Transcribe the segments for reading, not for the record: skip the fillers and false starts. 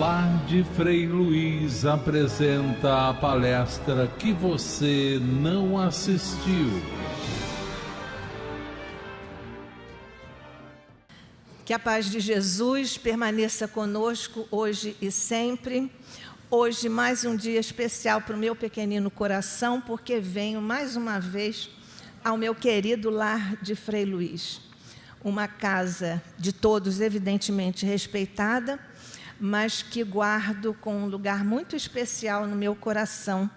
Lar de Frei Luiz apresenta a palestra que você não assistiu. Que a paz de Jesus permaneça conosco hoje e sempre. Hoje, mais um dia especial para o meu pequenino coração, porque venho mais uma vez ao meu querido Lar de Frei Luiz. Uma casa de todos, evidentemente, respeitada, mas que guardo com um lugar muito especial no meu coração,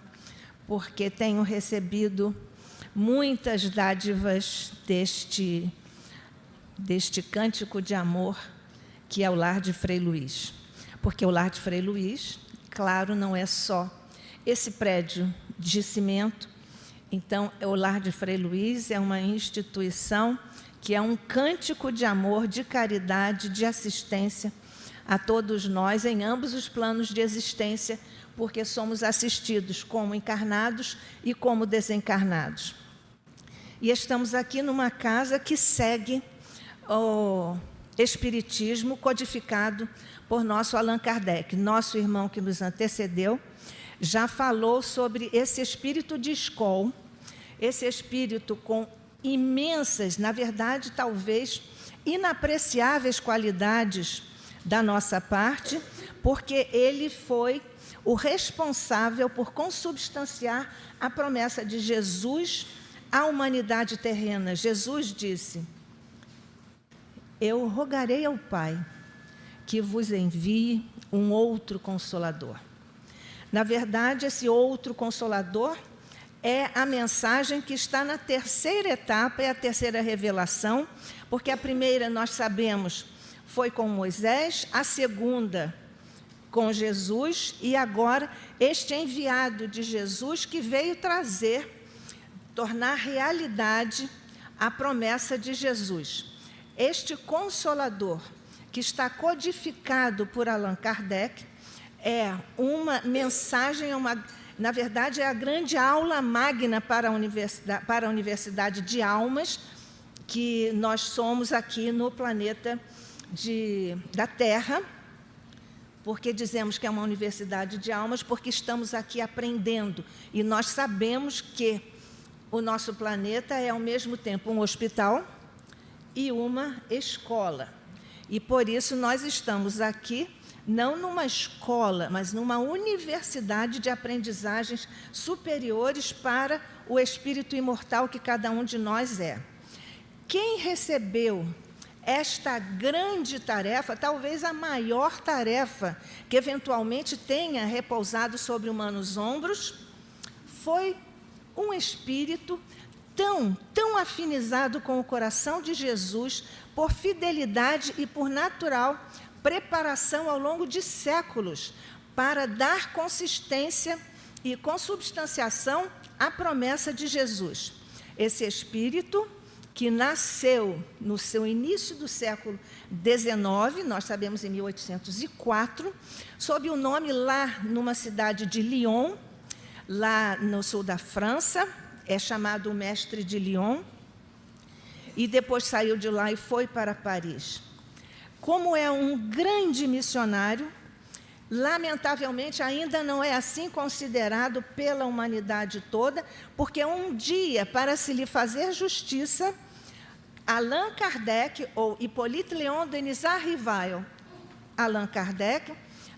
porque tenho recebido muitas dádivas deste cântico de amor, que é o Lar de Frei Luiz. Porque o Lar de Frei Luiz, claro, não é só esse prédio de cimento. Então, o Lar de Frei Luiz é uma instituição que é um cântico de amor, de caridade, de assistência a todos nós em ambos os planos de existência, porque somos assistidos como encarnados e como desencarnados. E estamos aqui numa casa que segue o Espiritismo codificado por nosso Allan Kardec. Nosso irmão que nos antecedeu já falou sobre esse espírito de escola, esse espírito com imensas, na verdade, talvez inapreciáveis qualidades da nossa parte, porque ele foi o responsável por consubstanciar a promessa de Jesus à humanidade terrena. Jesus disse: eu rogarei ao Pai que vos envie um outro Consolador. Na verdade, esse outro Consolador é a mensagem que está na terceira etapa, é a terceira revelação, porque a primeira, nós sabemos, foi com Moisés, a segunda com Jesus, e agora este enviado de Jesus que veio tornar realidade a promessa de Jesus. Este Consolador, que está codificado por Allan Kardec, é uma mensagem, na verdade, é a grande aula magna para a Universidade de Almas, que nós somos aqui no planeta da Terra. Porque dizemos que é uma universidade de almas? Porque estamos aqui aprendendo. E nós sabemos que o nosso planeta é, ao mesmo tempo, um hospital e uma escola. E, por isso, nós estamos aqui não numa escola, mas numa universidade de aprendizagens superiores para o espírito imortal que cada um de nós é. Quem recebeu esta grande tarefa, talvez a maior tarefa que eventualmente tenha repousado sobre humanos ombros, foi um espírito tão afinizado com o coração de Jesus, por fidelidade e por natural preparação ao longo de séculos, para dar consistência e consubstanciação à promessa de Jesus. Esse espírito que nasceu no seu início do século XIX, nós sabemos em 1804, sob o nome lá numa cidade de Lyon, lá no sul da França, é chamado o Mestre de Lyon, e depois saiu de lá e foi para Paris. Como é um grande missionário, lamentavelmente ainda não é assim considerado pela humanidade toda, porque um dia, para se lhe fazer justiça, Allan Kardec, ou Hippolyte Léon Denis Rivail, Allan Kardec,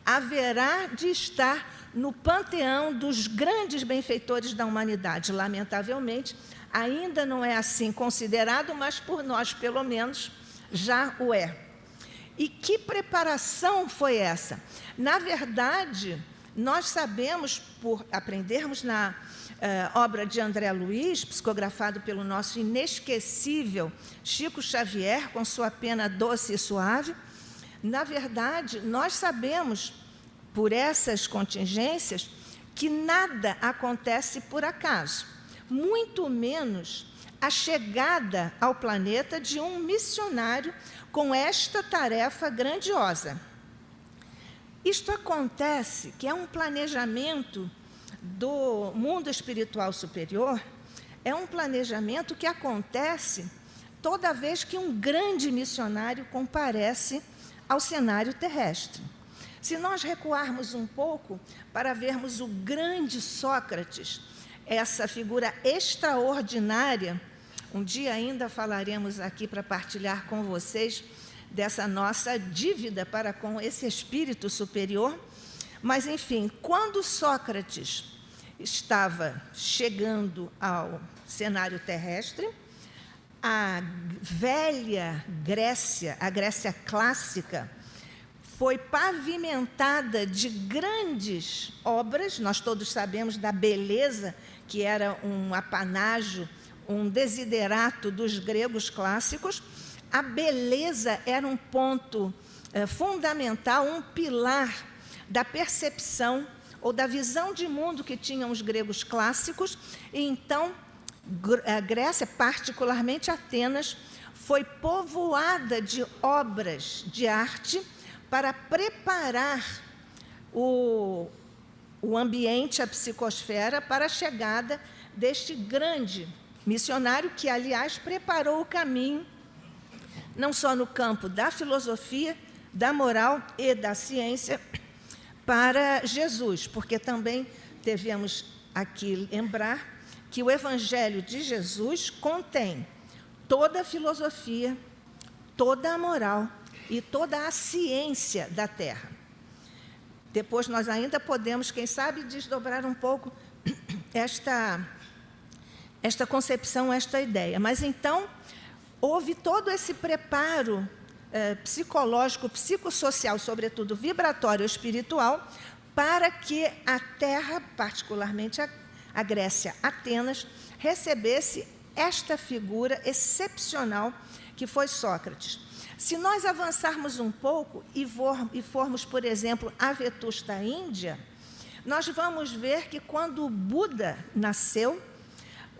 haverá de estar no panteão dos grandes benfeitores da humanidade. Lamentavelmente, ainda não é assim considerado, mas por nós, pelo menos, já o é. E que preparação foi essa? Na verdade, nós sabemos, por aprendermos na obra de André Luiz, psicografado pelo nosso inesquecível Chico Xavier, com sua pena doce e suave, na verdade, nós sabemos, por essas contingências, que nada acontece por acaso, muito menos a chegada ao planeta de um missionário com esta tarefa grandiosa. Isto acontece, que é um planejamento do mundo espiritual superior, é um planejamento que acontece toda vez que um grande missionário comparece ao cenário terrestre. Se nós recuarmos um pouco para vermos o grande Sócrates, essa figura extraordinária, um dia ainda falaremos aqui para partilhar com vocês dessa nossa dívida para com esse espírito superior. Mas, enfim, quando Sócrates estava chegando ao cenário terrestre, a velha Grécia, a Grécia clássica, foi pavimentada de grandes obras. Nós todos sabemos da beleza, que era um apanágio, um desiderato dos gregos clássicos. A beleza era um ponto fundamental, um pilar da percepção ou da visão de mundo que tinham os gregos clássicos. E então, a Grécia, particularmente Atenas, foi povoada de obras de arte para preparar o ambiente, a psicosfera, para a chegada deste grande missionário que, aliás, preparou o caminho, não só no campo da filosofia, da moral e da ciência, para Jesus, porque também devemos aqui lembrar que o Evangelho de Jesus contém toda a filosofia, toda a moral e toda a ciência da Terra. Depois nós ainda podemos, quem sabe, desdobrar um pouco esta concepção, esta ideia. Mas então, houve todo esse preparo psicológico, psicossocial, sobretudo vibratório espiritual, para que a Terra, particularmente a Grécia, Atenas, recebesse esta figura excepcional que foi Sócrates. Se nós avançarmos um pouco e formos, por exemplo, a Vetusta Índia, nós vamos ver que quando o Buda nasceu,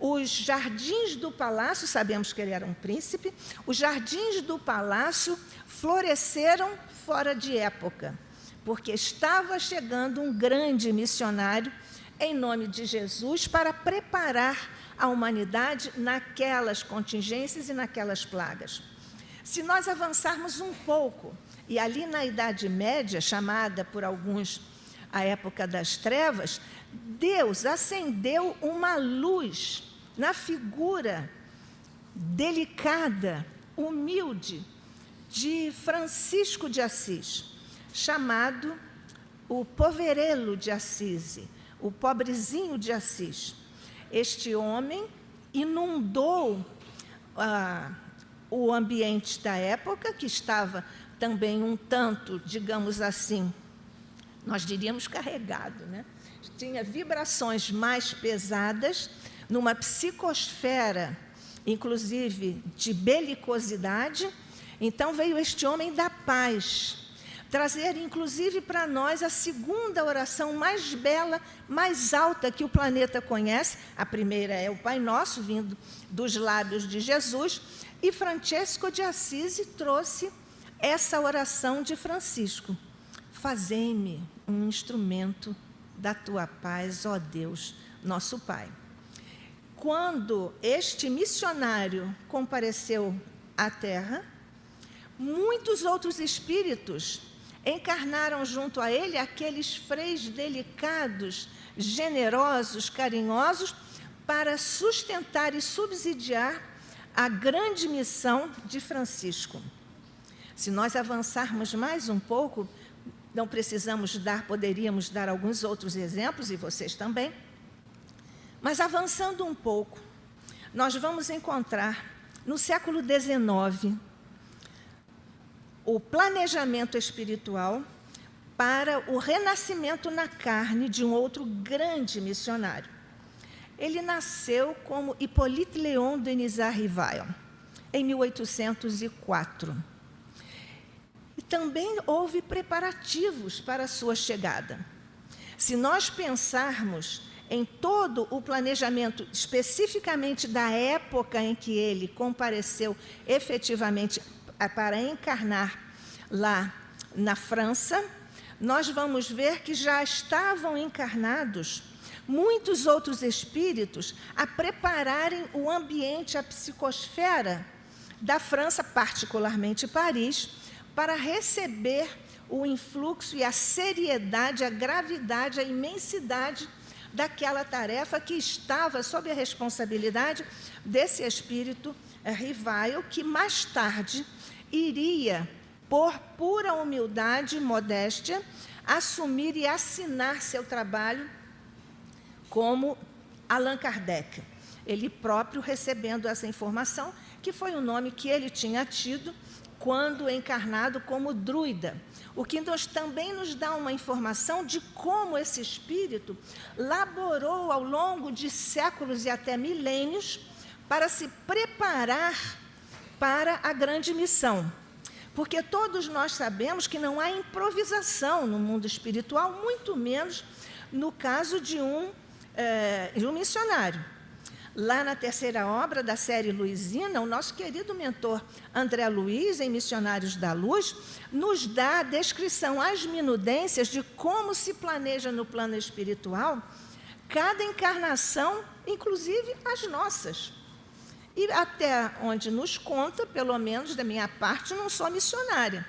os jardins do palácio, sabemos que ele era um príncipe, os jardins do palácio floresceram fora de época, porque estava chegando um grande missionário em nome de Jesus para preparar a humanidade naquelas contingências e naquelas plagas. Se nós avançarmos um pouco, e ali na Idade Média, chamada por alguns a época das trevas, Deus acendeu uma luz na figura delicada, humilde, de Francisco de Assis, chamado o poverello de Assis, o pobrezinho de Assis. Este homem inundou o ambiente da época, que estava também um tanto, digamos assim, nós diríamos carregado, né? Tinha vibrações mais pesadas, numa psicosfera, inclusive de belicosidade. Então veio este homem da paz, trazer inclusive para nós a segunda oração mais bela, mais alta que o planeta conhece. A primeira é o Pai Nosso, vindo dos lábios de Jesus, e Francesco de Assisi trouxe essa oração de Francisco: fazei-me um instrumento da tua paz, ó Deus, nosso Pai. Quando este missionário compareceu à Terra, muitos outros espíritos encarnaram junto a ele, aqueles freis delicados, generosos, carinhosos, para sustentar e subsidiar a grande missão de Francisco. Se nós avançarmos mais um pouco, não precisamos poderíamos dar alguns outros exemplos, e vocês também, mas avançando um pouco, nós vamos encontrar, no século XIX, o planejamento espiritual para o renascimento na carne de um outro grande missionário. Ele nasceu como Hippolyte Léon Denisard Rivail, em 1804. E também houve preparativos para a sua chegada. Se nós pensarmos em todo o planejamento, especificamente da época em que ele compareceu efetivamente para encarnar lá na França, nós vamos ver que já estavam encarnados muitos outros espíritos a prepararem o ambiente, a psicosfera da França, particularmente Paris, para receber o influxo e a seriedade, a gravidade, a imensidade daquela tarefa que estava sob a responsabilidade desse espírito Rivail, que mais tarde iria, por pura humildade e modéstia, assumir e assinar seu trabalho como Allan Kardec. Ele próprio recebendo essa informação, que foi o nome que ele tinha tido quando encarnado como druida. O que também nos dá uma informação de como esse espírito laborou ao longo de séculos e até milênios para se preparar para a grande missão. Porque todos nós sabemos que não há improvisação no mundo espiritual, muito menos no caso de um missionário. Lá na terceira obra da série Luizina, o nosso querido mentor André Luiz, em Missionários da Luz, nos dá a descrição, as minudências de como se planeja no plano espiritual cada encarnação, inclusive as nossas. E até onde nos conta, pelo menos da minha parte, não sou missionária.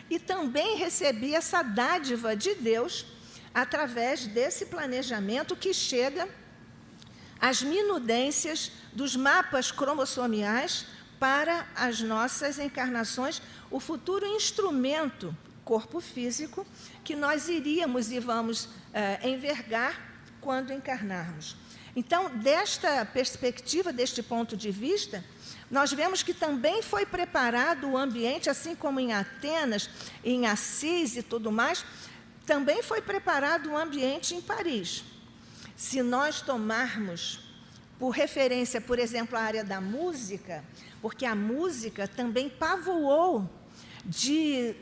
E também recebi essa dádiva de Deus através desse planejamento que chega às minudências dos mapas cromossomiais para as nossas encarnações, o futuro instrumento, corpo físico, que nós iríamos e vamos envergar quando encarnarmos. Então, desta perspectiva, deste ponto de vista, nós vemos que também foi preparado o ambiente, assim como em Atenas, em Assis e tudo mais, também foi preparado o ambiente em Paris. Se nós tomarmos por referência, por exemplo, a área da música, porque a música também pavoou de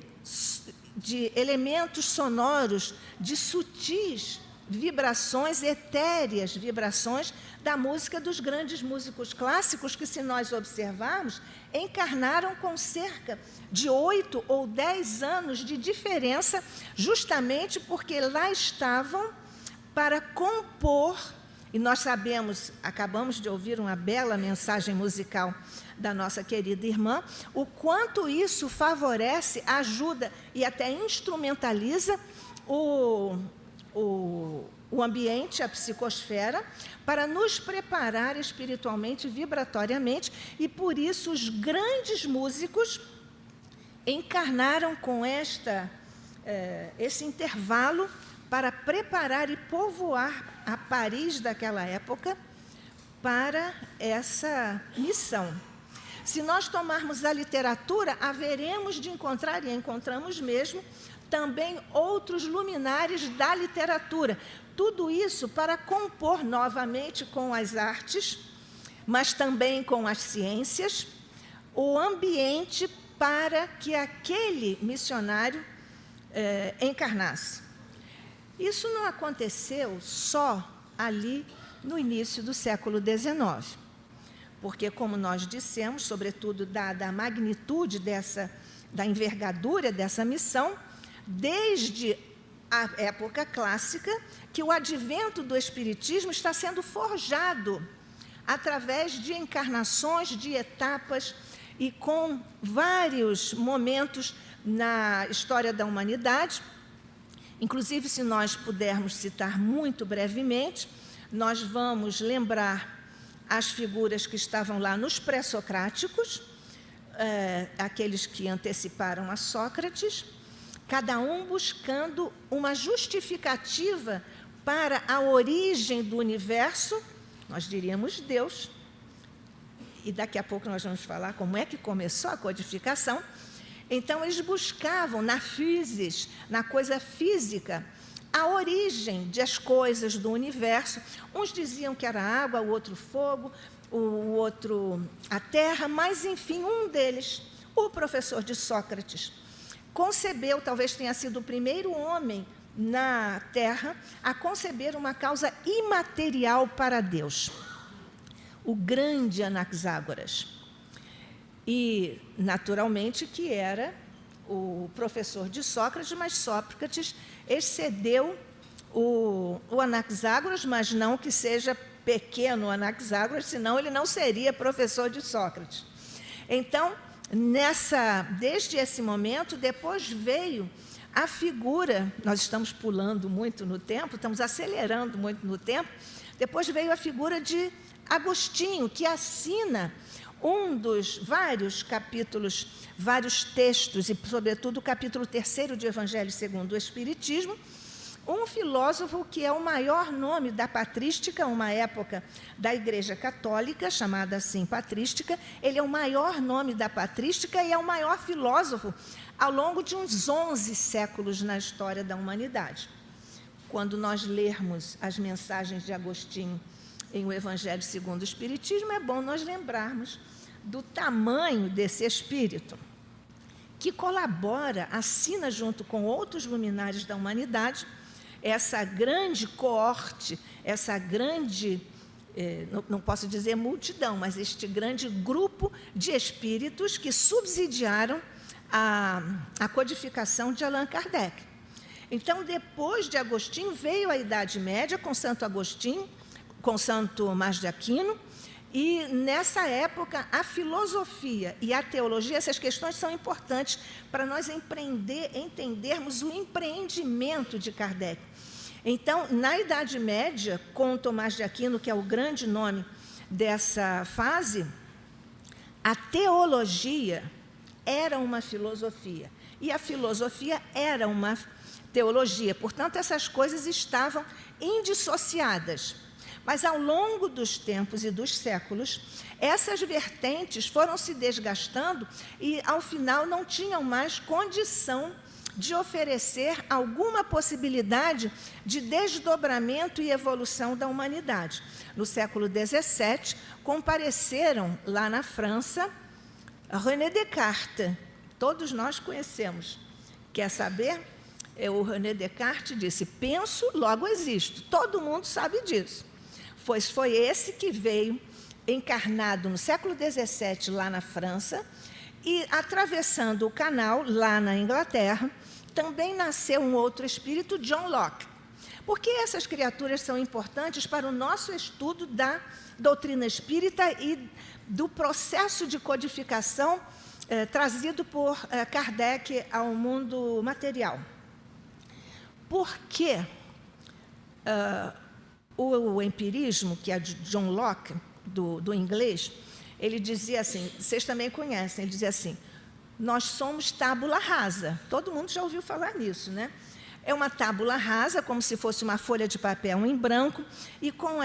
elementos sonoros, de sutis vibrações, etéreas vibrações da música dos grandes músicos clássicos que, se nós observarmos, encarnaram com cerca de 8 ou 10 anos de diferença, justamente porque lá estavam para compor, e nós sabemos, acabamos de ouvir uma bela mensagem musical da nossa querida irmã, o quanto isso favorece, ajuda e até instrumentaliza o ambiente, a psicosfera, para nos preparar espiritualmente, vibratoriamente, e por isso os grandes músicos encarnaram com esse intervalo para preparar e povoar a Paris daquela época para essa missão. Se nós tomarmos a literatura, haveremos de encontrar, e encontramos mesmo, também outros luminares da literatura. Tudo isso para compor novamente com as artes, mas também com as ciências, o ambiente para que aquele missionário encarnasse. Isso não aconteceu só ali no início do século XIX, porque, como nós dissemos, sobretudo dada a magnitude da envergadura dessa missão, desde a época clássica, que o advento do Espiritismo está sendo forjado através de encarnações, de etapas, e com vários momentos na história da humanidade. Inclusive, se nós pudermos citar muito brevemente, nós vamos lembrar as figuras que estavam lá nos pré-socráticos, aqueles que anteciparam a Sócrates, cada um buscando uma justificativa para a origem do universo, nós diríamos Deus, e daqui a pouco nós vamos falar como é que começou a codificação. Então, eles buscavam na physis, na coisa física, a origem das coisas do universo. Uns diziam que era água, o outro fogo, o outro a terra, mas, enfim, um deles, o professor de Sócrates, concebeu, talvez tenha sido o primeiro homem na Terra a conceber uma causa imaterial para Deus, o grande Anaxágoras. E, naturalmente, que era o professor de Sócrates, mas Sócrates excedeu o Anaxágoras, mas não que seja pequeno o Anaxágoras, senão ele não seria professor de Sócrates. Então, desde esse momento, depois veio a figura, nós estamos pulando muito no tempo, estamos acelerando muito no tempo, depois veio a figura de Agostinho, que assina um dos vários capítulos, vários textos, e sobretudo o capítulo 3º de Evangelho segundo o Espiritismo, um filósofo que é o maior nome da patrística, uma época da Igreja Católica, chamada assim patrística. Ele é o maior nome da patrística e é o maior filósofo ao longo de uns 11 séculos na história da humanidade. Quando nós lermos as mensagens de Agostinho em O Evangelho segundo o Espiritismo, é bom nós lembrarmos do tamanho desse espírito, que colabora, assina junto com outros luminares da humanidade, essa grande coorte, essa grande, não posso dizer multidão, mas este grande grupo de espíritos que subsidiaram a codificação de Allan Kardec. Então, depois de Agostinho, veio a Idade Média com Santo Agostinho, com Santo Tomás de Aquino, e nessa época a filosofia e a teologia, essas questões são importantes para nós entendermos o empreendimento de Kardec. Então, na Idade Média, com Tomás de Aquino, que é o grande nome dessa fase, a teologia era uma filosofia e a filosofia era uma teologia. Portanto, essas coisas estavam indissociadas. Mas, ao longo dos tempos e dos séculos, essas vertentes foram se desgastando e, ao final, não tinham mais condição de oferecer alguma possibilidade de desdobramento e evolução da humanidade. No século XVII, compareceram lá na França René Descartes. Todos nós conhecemos. Quer saber? O René Descartes disse: penso, logo existo. Todo mundo sabe disso. Pois foi esse que veio encarnado no século XVII, lá na França, e atravessando o canal, lá na Inglaterra, também nasceu um outro espírito, John Locke. Por que essas criaturas são importantes para o nosso estudo da doutrina espírita e do processo de codificação trazido por Kardec ao mundo material? Porque o empirismo, que é de John Locke, do inglês, ele dizia assim, vocês também conhecem, ele dizia assim: nós somos tábula rasa. Todo mundo já ouviu falar nisso, né? É uma tábula rasa, como se fosse uma folha de papel em branco, e com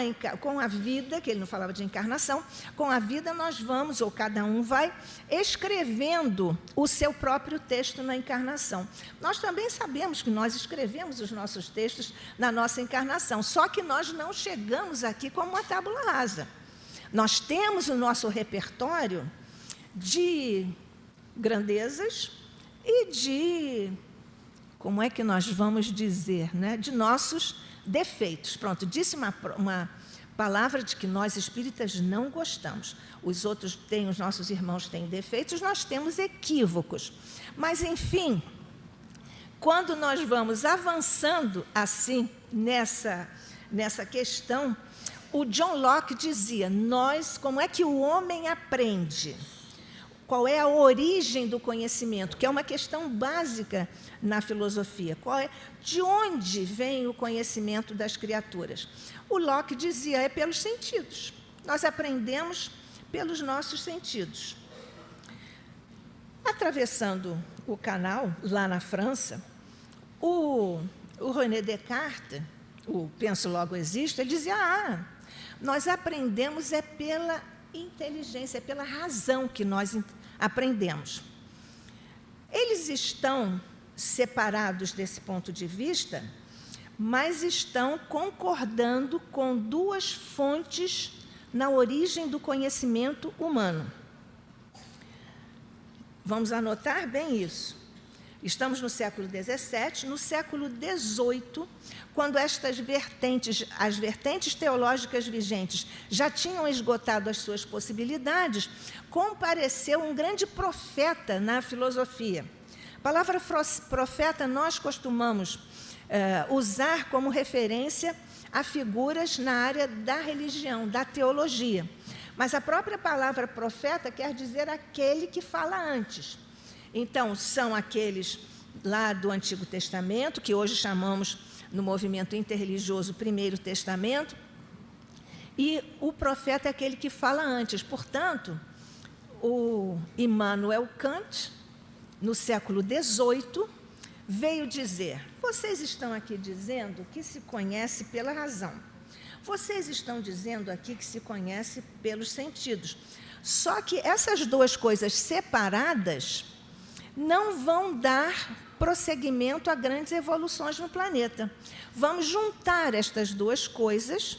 a vida, que ele não falava de encarnação, com a vida nós vamos, ou cada um vai, escrevendo o seu próprio texto na encarnação. Nós também sabemos que nós escrevemos os nossos textos na nossa encarnação, só que nós não chegamos aqui como uma tábula rasa. Nós temos o nosso repertório de grandezas e de... como é que nós vamos dizer, né? De nossos defeitos. Pronto, disse uma palavra de que nós espíritas não gostamos. Os outros têm, os nossos irmãos têm defeitos, nós temos equívocos. Mas, enfim, quando nós vamos avançando assim nessa questão, o John Locke dizia: como é que o homem aprende? Qual é a origem do conhecimento? Que é uma questão básica na filosofia. De onde vem o conhecimento das criaturas? O Locke dizia: é pelos sentidos. Nós aprendemos pelos nossos sentidos. Atravessando o canal, lá na França, o René Descartes, o penso logo existo, ele dizia: nós aprendemos pela inteligência, é pela razão que nós aprendemos. Eles estão separados desse ponto de vista, mas estão concordando com duas fontes na origem do conhecimento humano. Vamos anotar bem isso. Estamos no século XVII, no século XVIII, quando estas vertentes, as vertentes teológicas vigentes, já tinham esgotado as suas possibilidades, compareceu um grande profeta na filosofia. A palavra profeta nós costumamos usar como referência a figuras na área da religião, da teologia. Mas a própria palavra profeta quer dizer aquele que fala antes. Então, são aqueles lá do Antigo Testamento, que hoje chamamos no movimento interreligioso Primeiro Testamento, e o profeta é aquele que fala antes. Portanto, o Immanuel Kant, no século XVIII, veio dizer: vocês estão aqui dizendo que se conhece pela razão. Vocês estão dizendo aqui que se conhece pelos sentidos. Só que essas duas coisas separadas não vão dar prosseguimento a grandes evoluções no planeta. Vamos juntar estas duas coisas,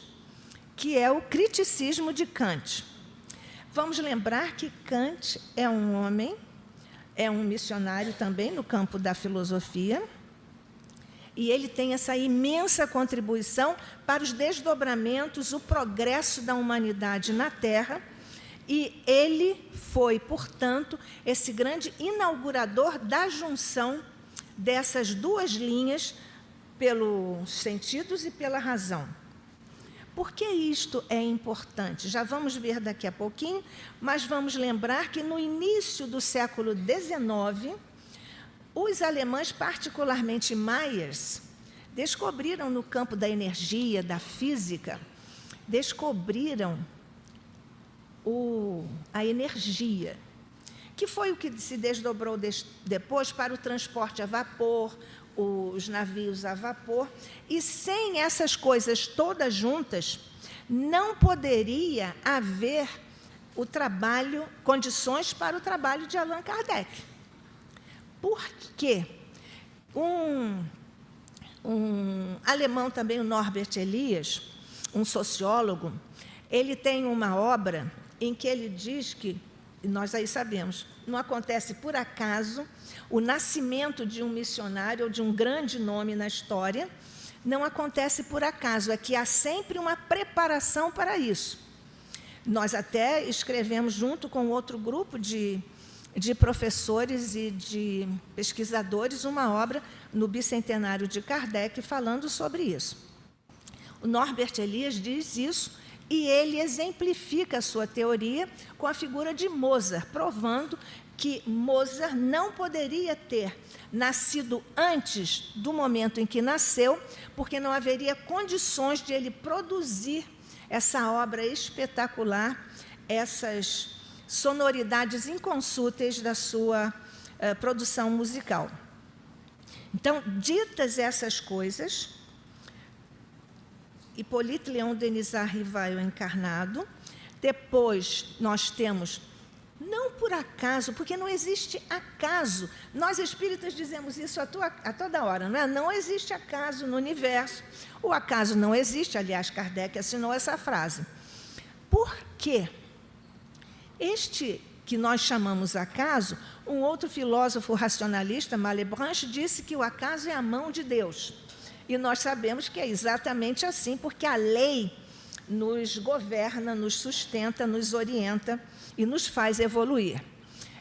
que é o criticismo de Kant. Vamos lembrar que Kant é um homem, é um missionário também no campo da filosofia, e ele tem essa imensa contribuição para os desdobramentos, o progresso da humanidade na Terra, e ele foi, portanto, esse grande inaugurador da junção dessas duas linhas, pelos sentidos e pela razão. Por que isto é importante? Já vamos ver daqui a pouquinho, mas vamos lembrar que no início do século XIX, os alemães, particularmente Myers, descobriram no campo da energia, da física, descobriram a energia, que foi o que se desdobrou depois para o transporte a vapor, os navios a vapor, e sem essas coisas todas juntas, não poderia haver o trabalho, condições para o trabalho de Allan Kardec. Por quê? Um alemão também, o Norbert Elias, um sociólogo, ele tem uma obra em que ele diz que, e nós aí sabemos, não acontece por acaso o nascimento de um missionário ou de um grande nome na história, não acontece por acaso, é que há sempre uma preparação para isso. Nós até escrevemos, junto com outro grupo de professores e de pesquisadores, uma obra no bicentenário de Kardec falando sobre isso. O Norbert Elias diz isso, e ele exemplifica a sua teoria com a figura de Mozart, provando que Mozart não poderia ter nascido antes do momento em que nasceu, porque não haveria condições de ele produzir essa obra espetacular, essas sonoridades inconsúteis da sua produção musical. Então, ditas essas coisas, Hippolyte Léon Denisard Rivail encarnado. Depois nós temos, não por acaso, porque não existe acaso. Nós espíritas dizemos isso a toda hora, não é? Não existe acaso no universo. O acaso não existe, aliás, Kardec assinou essa frase. Por quê? Este que nós chamamos acaso, um outro filósofo racionalista, Malebranche, disse que o acaso é a mão de Deus. E nós sabemos que é exatamente assim, porque a lei nos governa, nos sustenta, nos orienta e nos faz evoluir.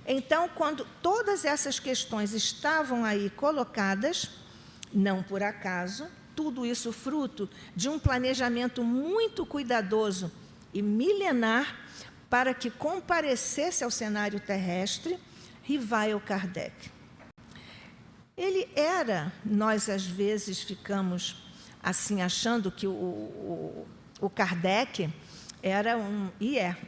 Então, quando todas essas questões estavam aí colocadas, não por acaso, tudo isso fruto de um planejamento muito cuidadoso e milenar para que comparecesse ao cenário terrestre Rivail Kardec. Ele era, nós às vezes ficamos assim achando que o Kardec era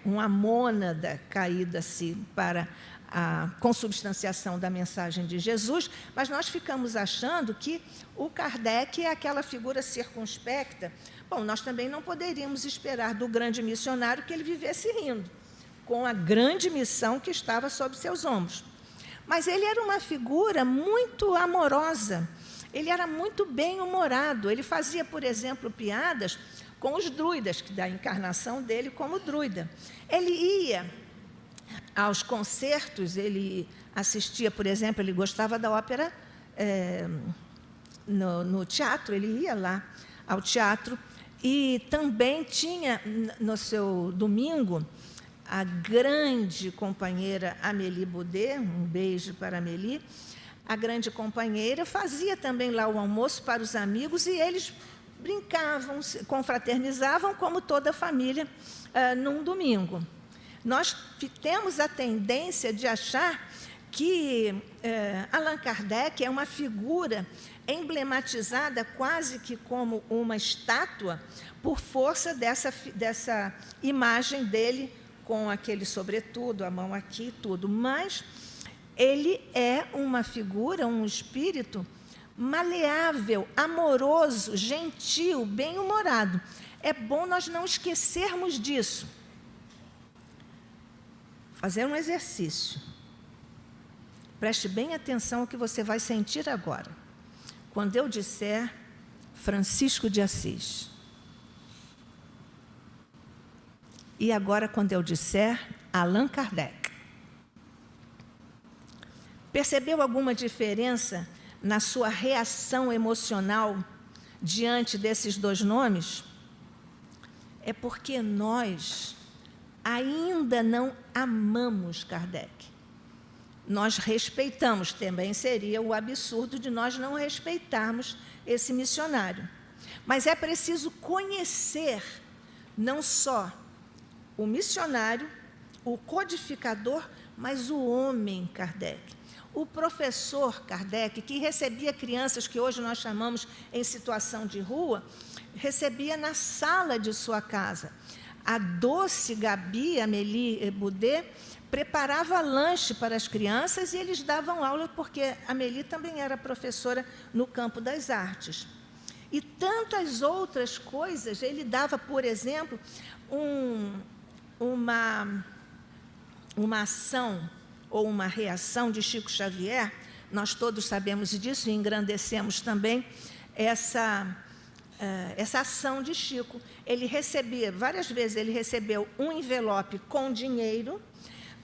uma mônada caída-se para a consubstanciação da mensagem de Jesus, mas nós ficamos achando que o Kardec é aquela figura circunspecta. Bom, nós também não poderíamos esperar do grande missionário que ele vivesse rindo, com a grande missão que estava sobre seus ombros. Mas ele era uma figura muito amorosa, ele era muito bem-humorado, ele fazia, por exemplo, piadas com os druidas, que da encarnação dele como druida. Ele ia aos concertos, ele assistia, por exemplo, ele gostava da ópera no teatro, ele ia lá ao teatro, e também tinha no seu domingo a grande companheira Amélie Baudet, um beijo para Amélie, a grande companheira, fazia também lá o almoço para os amigos, e eles brincavam, confraternizavam como toda a família num domingo. Nós temos a tendência de achar que Allan Kardec é uma figura emblematizada quase que como uma estátua por força dessa imagem dele com aquele sobretudo, a mão aqui, tudo. Mas ele é uma figura, um espírito maleável, amoroso, gentil, bem-humorado. É bom nós não esquecermos disso. Fazer um exercício. Preste bem atenção ao que você vai sentir agora. Quando eu disser Francisco de Assis. E agora, quando eu disser Allan Kardec. Percebeu alguma diferença na sua reação emocional diante desses dois nomes? É porque nós ainda não amamos Kardec. Nós respeitamos, também seria o absurdo de nós não respeitarmos esse missionário. Mas é preciso conhecer não só o missionário, o codificador, mas o homem Kardec. O professor Kardec, que recebia crianças que hoje nós chamamos em situação de rua, recebia na sala de sua casa. A doce Gabi, Amélie Boudet, preparava lanche para as crianças e eles davam aula, porque Amélie também era professora no campo das artes. E tantas outras coisas, ele dava, por exemplo, uma ação ou uma reação de Chico Xavier, nós todos sabemos disso e engrandecemos também essa ação de Chico. Ele recebia, várias vezes ele recebeu um envelope com dinheiro,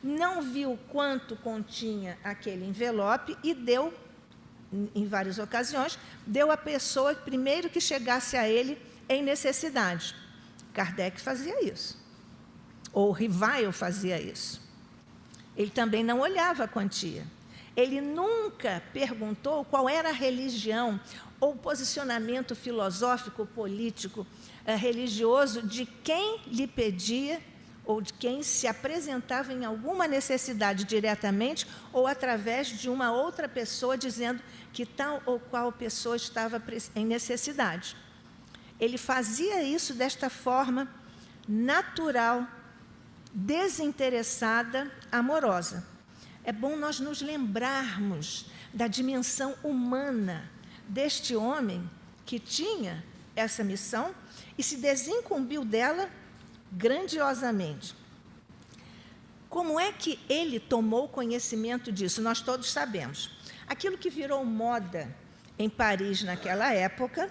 não viu quanto continha aquele envelope e deu, em várias ocasiões, deu à pessoa primeiro que chegasse a ele em necessidade. Kardec fazia isso, ou Rivail fazia isso. Ele também não olhava a quantia. Ele nunca perguntou qual era a religião ou posicionamento filosófico, político, religioso de quem lhe pedia ou de quem se apresentava em alguma necessidade diretamente ou através de uma outra pessoa dizendo que tal ou qual pessoa estava em necessidade. Ele fazia isso desta forma natural, desinteressada, amorosa. É bom nós nos lembrarmos da dimensão humana deste homem que tinha essa missão e se desincumbiu dela grandiosamente. Como é que ele tomou conhecimento disso? Nós todos sabemos. Aquilo que virou moda em Paris naquela época,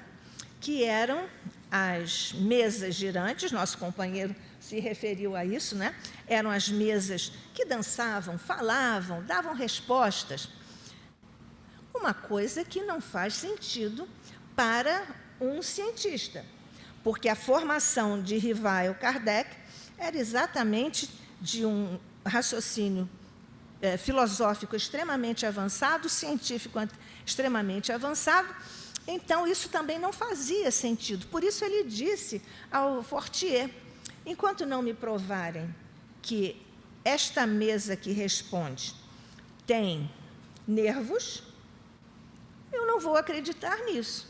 que eram as mesas girantes, nosso companheiro se referiu a isso, né? Eram as mesas que dançavam, falavam, davam respostas. Uma coisa que não faz sentido para um cientista, porque a formação de Rivail Kardec era exatamente de um raciocínio filosófico extremamente avançado, científico extremamente avançado. Então, isso também não fazia sentido. Por isso, ele disse ao Fortier: enquanto não me provarem que esta mesa que responde tem nervos, eu não vou acreditar nisso.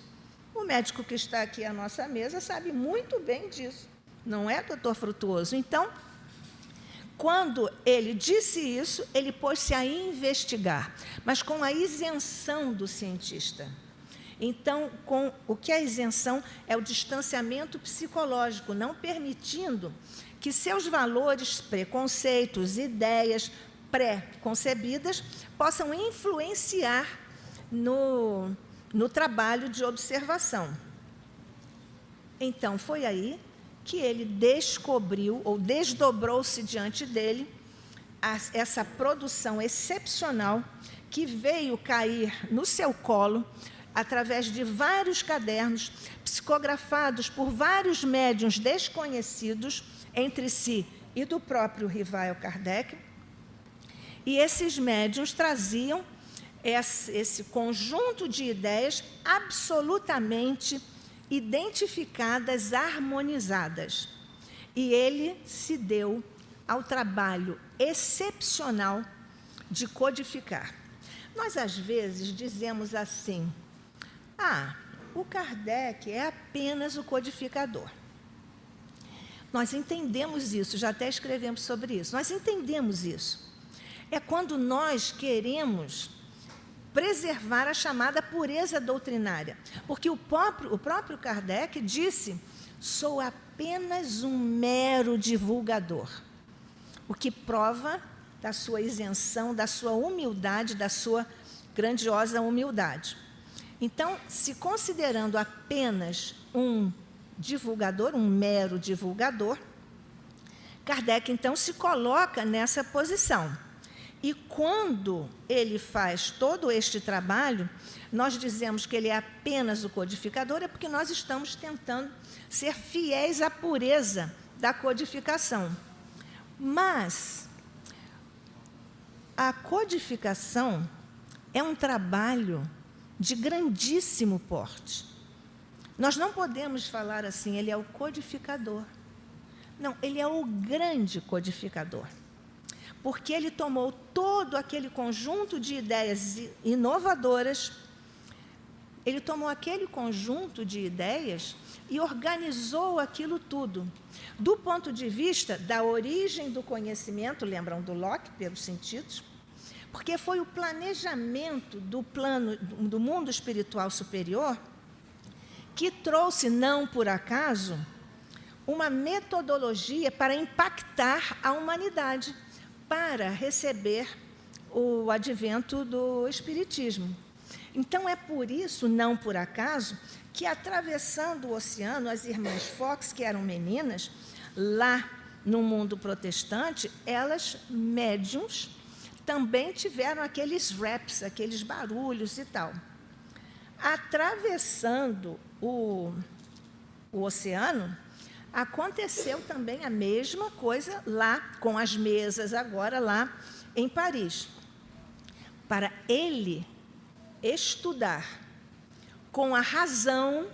O médico que está aqui à nossa mesa sabe muito bem disso, não é, doutor Frutuoso? Então, quando ele disse isso, ele pôs-se a investigar, mas com a isenção do cientista. Então, com o que é isenção é o distanciamento psicológico, não permitindo que seus valores, preconceitos, ideias pré-concebidas possam influenciar no trabalho de observação. Então, foi aí que ele descobriu, ou desdobrou-se diante dele, essa produção excepcional que veio cair no seu colo, através de vários cadernos, psicografados por vários médiuns desconhecidos entre si e do próprio Rivail Kardec. E esses médiuns traziam esse conjunto de ideias absolutamente identificadas, harmonizadas. E ele se deu ao trabalho excepcional de codificar. Nós, às vezes, dizemos assim: o Kardec é apenas o codificador. Nós entendemos isso, já até escrevemos sobre isso. Nós entendemos isso. É quando nós queremos preservar a chamada pureza doutrinária. Porque o próprio Kardec disse: sou apenas um mero divulgador. O que prova da sua isenção, da sua humildade, da sua grandiosa humildade. Então, se considerando apenas um divulgador, um mero divulgador, Kardec, então, se coloca nessa posição. E quando ele faz todo este trabalho, nós dizemos que ele é apenas o codificador, é porque nós estamos tentando ser fiéis à pureza da codificação. Mas a codificação é um trabalho de grandíssimo porte. Nós não podemos falar assim, ele é o codificador. Não, ele é o grande codificador. Porque ele tomou todo aquele conjunto de ideias inovadoras, ele tomou aquele conjunto de ideias e organizou aquilo tudo. Do ponto de vista da origem do conhecimento, lembram do Locke, pelos sentidos? Porque foi o planejamento do mundo espiritual superior que trouxe, não por acaso, uma metodologia para impactar a humanidade, para receber o advento do Espiritismo. Então, é por isso, não por acaso, que atravessando o oceano, as irmãs Fox, que eram meninas, lá no mundo protestante, elas, médiums, também tiveram aqueles raps, aqueles barulhos e tal. Atravessando o oceano, aconteceu também a mesma coisa lá, com as mesas agora lá em Paris. Para ele estudar com a razão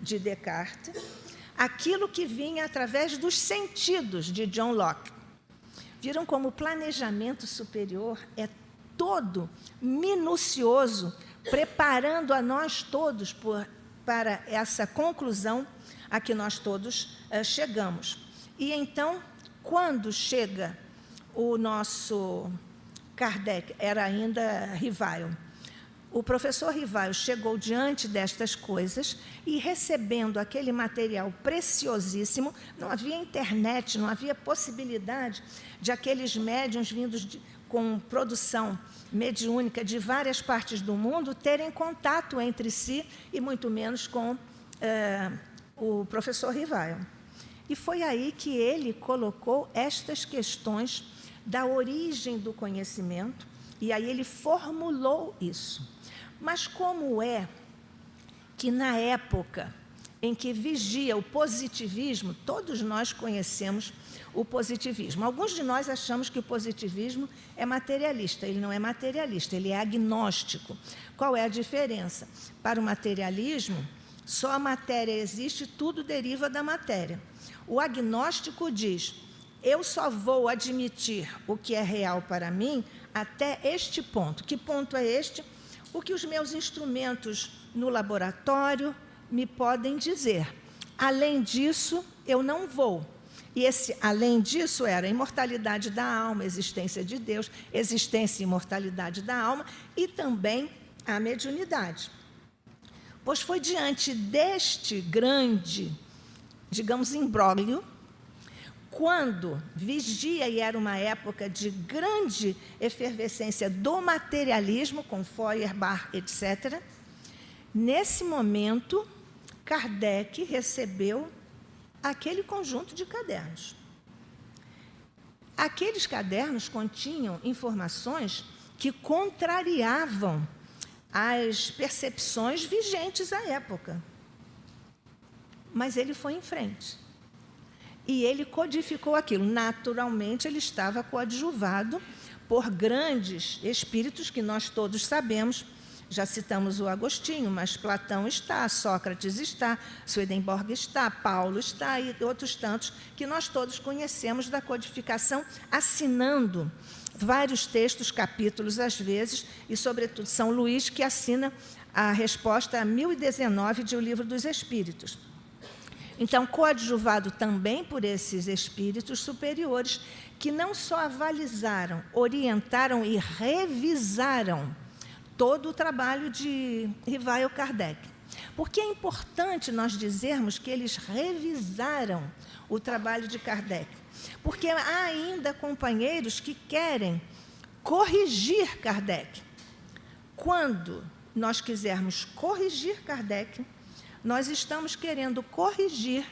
de Descartes aquilo que vinha através dos sentidos de John Locke. Viram como o planejamento superior é todo minucioso, preparando a nós todos para essa conclusão a que nós todos chegamos. E então, quando chega o nosso Kardec, era ainda Rivail, o professor Rivail chegou diante destas coisas e, recebendo aquele material preciosíssimo, não havia internet, não havia possibilidade de aqueles médiuns vindos com produção mediúnica de várias partes do mundo terem contato entre si e muito menos com o professor Rivail. E foi aí que ele colocou estas questões da origem do conhecimento, e aí ele formulou isso. Mas como é que, na época em que vigia o positivismo, todos nós conhecemos o positivismo. Alguns de nós achamos que o positivismo é materialista. Ele não é materialista, ele é agnóstico. Qual é a diferença? Para o materialismo, só a matéria existe, tudo deriva da matéria. O agnóstico diz: eu só vou admitir o que é real para mim até este ponto. Que ponto é este? O que os meus instrumentos no laboratório me podem dizer. Além disso, eu não vou. E esse além disso era a imortalidade da alma, a existência de Deus, existência e imortalidade da alma e também a mediunidade. Pois foi diante deste grande, digamos, imbróglio, quando vigia, e era uma época de grande efervescência do materialismo, com Feuerbach, etc., nesse momento, Kardec recebeu aquele conjunto de cadernos. Aqueles cadernos continham informações que contrariavam as percepções vigentes à época. Mas ele foi em frente. E ele codificou aquilo. Naturalmente, ele estava coadjuvado por grandes espíritos que nós todos sabemos. Já citamos o Agostinho, mas Platão está, Sócrates está, Swedenborg está, Paulo está e outros tantos que nós todos conhecemos da codificação, assinando vários textos, capítulos às vezes, e sobretudo São Luís, que assina a resposta a 1019 de O Livro dos Espíritos. Então, coadjuvado também por esses espíritos superiores, que não só avalizaram, orientaram e revisaram todo o trabalho de Rivail Kardec. Porque é importante nós dizermos que eles revisaram o trabalho de Kardec. Porque há ainda companheiros que querem corrigir Kardec. Quando nós quisermos corrigir Kardec, nós estamos querendo corrigir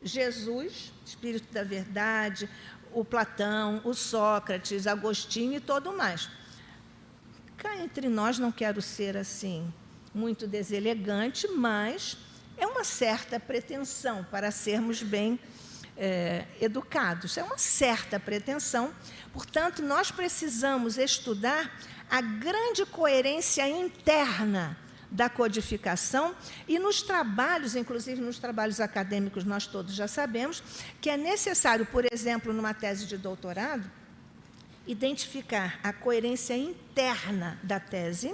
Jesus, Espírito da Verdade, o Platão, o Sócrates, Agostinho e todo mais. Cá entre nós, não quero ser assim muito deselegante, mas é uma certa pretensão para sermos bem educados. É uma certa pretensão. Portanto, nós precisamos estudar a grande coerência interna da codificação, e nos trabalhos, inclusive nos trabalhos acadêmicos, nós todos já sabemos que é necessário, por exemplo, numa tese de doutorado, identificar a coerência interna da tese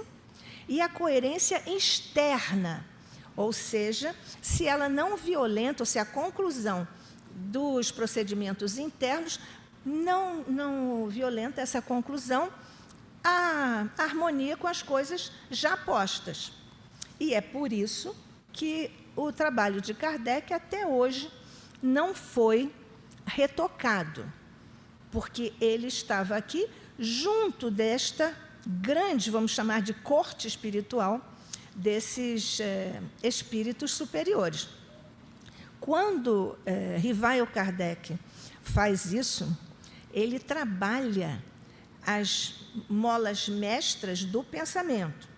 e a coerência externa, ou seja, se ela não violenta, ou se a conclusão dos procedimentos internos não violenta essa conclusão, a harmonia com as coisas já postas. E é por isso que o trabalho de Kardec até hoje não foi retocado, porque ele estava aqui junto desta grande, vamos chamar de corte espiritual, desses espíritos superiores. Quando Rivail Kardec faz isso, ele trabalha as molas mestras do pensamento.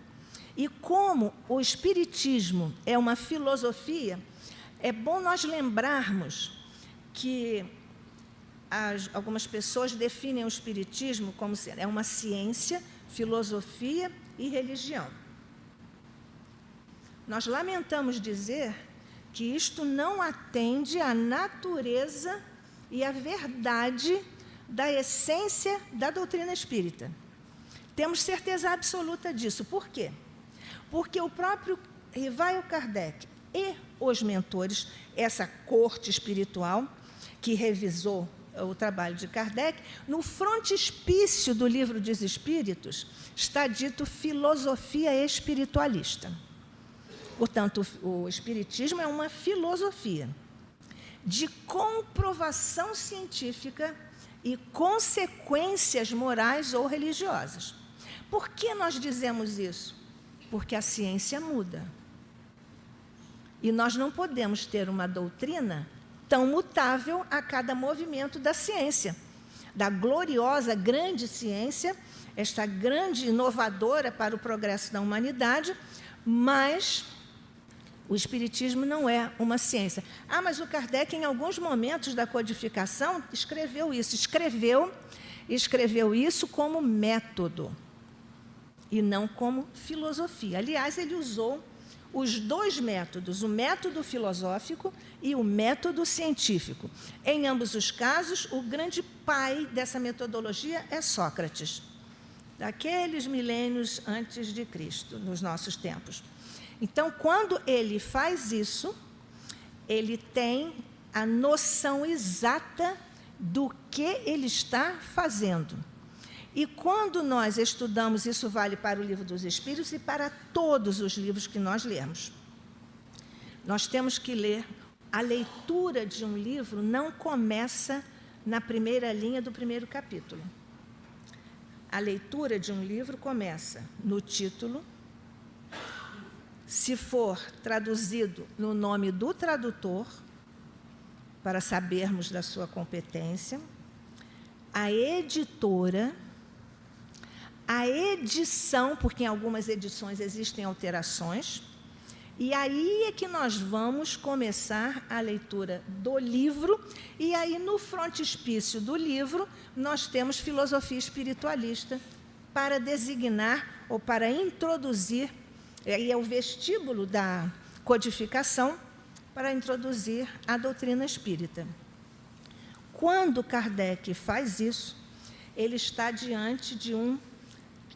E como o Espiritismo é uma filosofia, é bom nós lembrarmos que algumas pessoas definem o Espiritismo como é uma ciência, filosofia e religião. Nós lamentamos dizer que isto não atende à natureza e à verdade da essência da doutrina espírita. Temos certeza absoluta disso. Por quê? Porque o próprio Rivail Kardec e os mentores, essa corte espiritual que revisou o trabalho de Kardec, no frontispício do Livro dos Espíritos está dito filosofia espiritualista. Portanto, o Espiritismo é uma filosofia de comprovação científica e consequências morais ou religiosas. Por que nós dizemos isso? Porque a ciência muda. E nós não podemos ter uma doutrina tão mutável a cada movimento da ciência, da gloriosa, grande ciência, esta grande inovadora para o progresso da humanidade, mas o Espiritismo não é uma ciência. Mas o Kardec, em alguns momentos da codificação, escreveu isso. Escreveu isso como método e não como filosofia. Aliás, ele usou os dois métodos, o método filosófico e o método científico. Em ambos os casos, o grande pai dessa metodologia é Sócrates, daqueles milênios antes de Cristo, nos nossos tempos. Então, quando ele faz isso, ele tem a noção exata do que ele está fazendo. E quando nós estudamos, isso vale para o Livro dos Espíritos e para todos os livros que nós lemos. Nós temos que ler, a leitura de um livro não começa na primeira linha do primeiro capítulo. A leitura de um livro começa no título, se for traduzido no nome do tradutor, para sabermos da sua competência, a editora, a edição, porque em algumas edições existem alterações, e aí é que nós vamos começar a leitura do livro, e aí no frontispício do livro nós temos filosofia espiritualista para designar ou para introduzir, e é o vestíbulo da codificação para introduzir a doutrina espírita. Quando Kardec faz isso, ele está diante de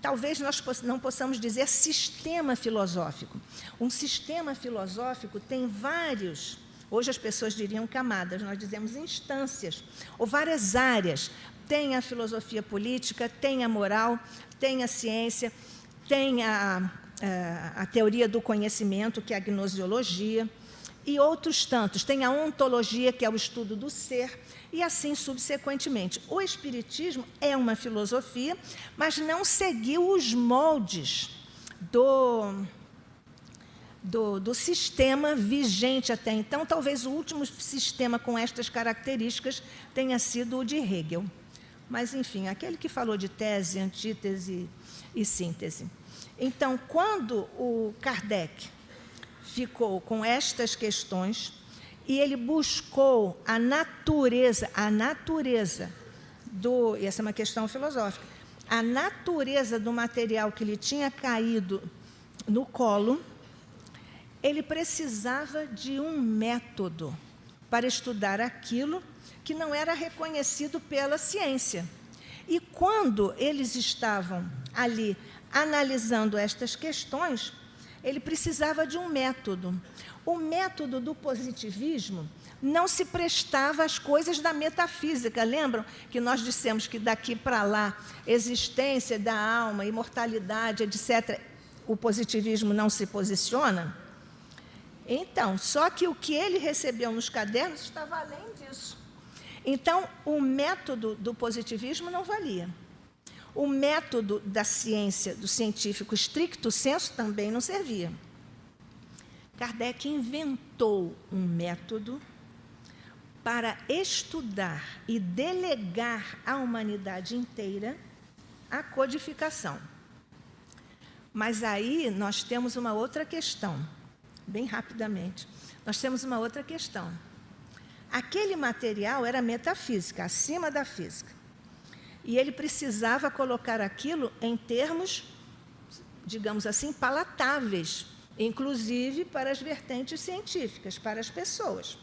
talvez nós não possamos dizer sistema filosófico. Um sistema filosófico tem vários, hoje as pessoas diriam camadas, nós dizemos instâncias, ou várias áreas. Tem a filosofia política, tem a moral, tem a ciência, tem a teoria do conhecimento, que é a gnosiologia, e outros tantos. Tem a ontologia, que é o estudo do ser, e assim subsequentemente. O Espiritismo é uma filosofia, mas não seguiu os moldes do sistema vigente até então. Talvez o último sistema com estas características tenha sido o de Hegel. Mas, enfim, aquele que falou de tese, antítese e síntese. Então, quando o Kardec ficou com estas questões, e ele buscou a natureza e essa é uma questão filosófica, a natureza do material que lhe tinha caído no colo, ele precisava de um método para estudar aquilo que não era reconhecido pela ciência. E quando eles estavam ali analisando estas questões, ele precisava de um método. O método do positivismo não se prestava às coisas da metafísica. Lembram que nós dissemos que daqui para lá, existência da alma, imortalidade, etc., o positivismo não se posiciona? Então, só que o que ele recebeu nos cadernos estava além disso. Então, o método do positivismo não valia. O método da ciência, do científico stricto sensu, também não servia. Kardec inventou um método para estudar e delegar à humanidade inteira a codificação. Mas aí nós temos uma outra questão, bem rapidamente. Nós temos uma outra questão. Aquele material era metafísica, acima da física. E ele precisava colocar aquilo em termos, digamos assim, palatáveis, inclusive para as vertentes científicas, para as pessoas.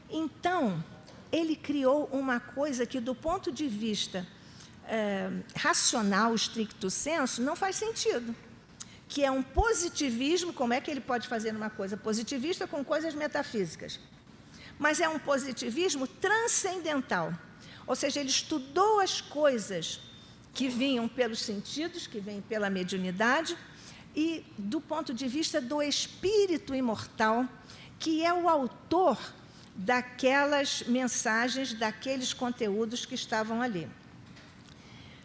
Então, ele criou uma coisa que, do ponto de vista racional, stricto sensu, não faz sentido, que é um positivismo. Como é que ele pode fazer uma coisa positivista com coisas metafísicas? Mas é um positivismo transcendental. Ou seja, ele estudou as coisas que vinham pelos sentidos, que vêm pela mediunidade, e do ponto de vista do espírito imortal, que é o autor daquelas mensagens, daqueles conteúdos que estavam ali.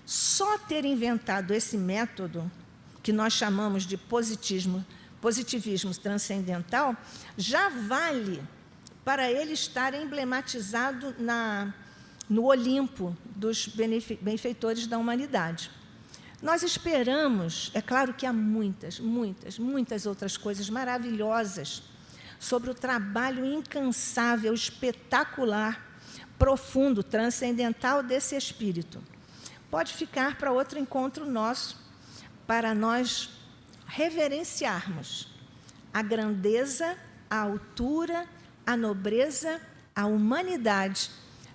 Só ter inventado esse método, que nós chamamos de positivismo transcendental, já vale para ele estar emblematizado no Olimpo dos benfeitores da humanidade. Nós esperamos, é claro que há muitas outras coisas maravilhosas sobre o trabalho incansável, espetacular, profundo, transcendental desse espírito. Pode ficar para outro encontro nosso, para nós reverenciarmos a grandeza, a altura, a nobreza, a humanidade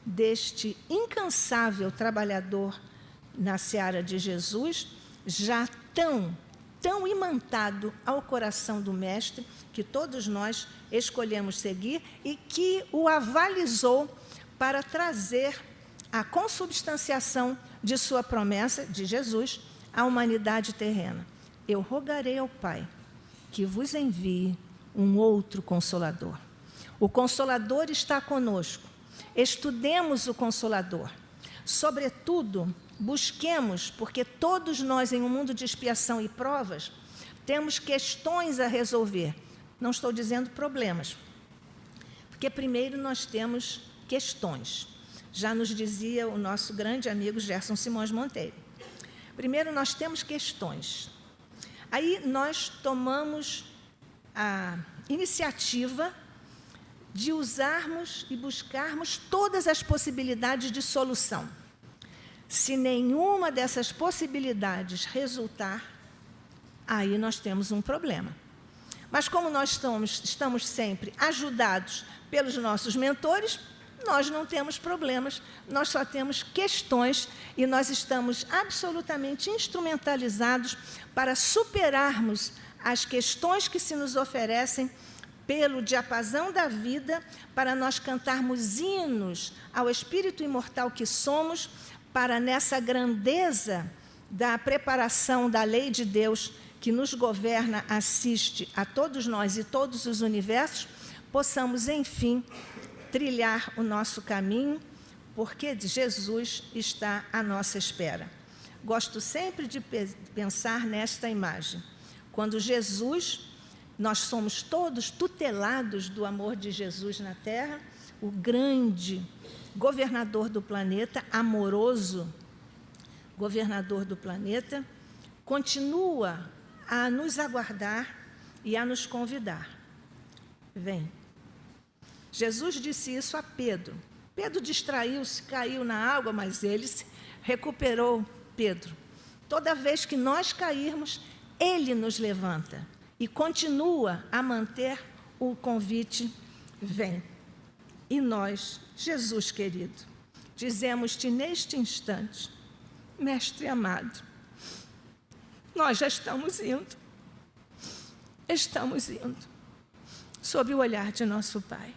deste incansável trabalhador na seara de Jesus, já tão imantado ao coração do Mestre, que todos nós escolhemos seguir e que o avalizou para trazer a consubstanciação de sua promessa, de Jesus, à humanidade terrena. Eu rogarei ao Pai que vos envie um outro Consolador. O Consolador está conosco. Estudemos o Consolador. Sobretudo, busquemos, porque todos nós, em um mundo de expiação e provas, temos questões a resolver. Não estou dizendo problemas, porque primeiro nós temos questões. Já nos dizia o nosso grande amigo Gerson Simões Monteiro. Primeiro nós temos questões. Aí nós tomamos a iniciativa de usarmos e buscarmos todas as possibilidades de solução. Se nenhuma dessas possibilidades resultar, aí nós temos um problema. Mas como nós estamos sempre ajudados pelos nossos mentores, nós não temos problemas, nós só temos questões e nós estamos absolutamente instrumentalizados para superarmos as questões que se nos oferecem pelo diapasão da vida, para nós cantarmos hinos ao espírito imortal que somos, para nessa grandeza da preparação da lei de Deus que nos governa, assiste a todos nós e todos os universos, possamos, enfim, trilhar o nosso caminho, porque Jesus está à nossa espera. Gosto sempre de pensar nesta imagem. Quando Jesus, nós somos todos tutelados do amor de Jesus na Terra, o grande governador do planeta, amoroso governador do planeta, continua a nos aguardar e a nos convidar. Vem. Jesus disse isso a Pedro. Pedro distraiu-se, caiu na água, mas ele se recuperou Pedro. Toda vez que nós cairmos, ele nos levanta e continua a manter o convite, vem. E nós, Jesus querido, dizemos-te neste instante, Mestre amado, nós já estamos indo, sob o olhar de nosso Pai.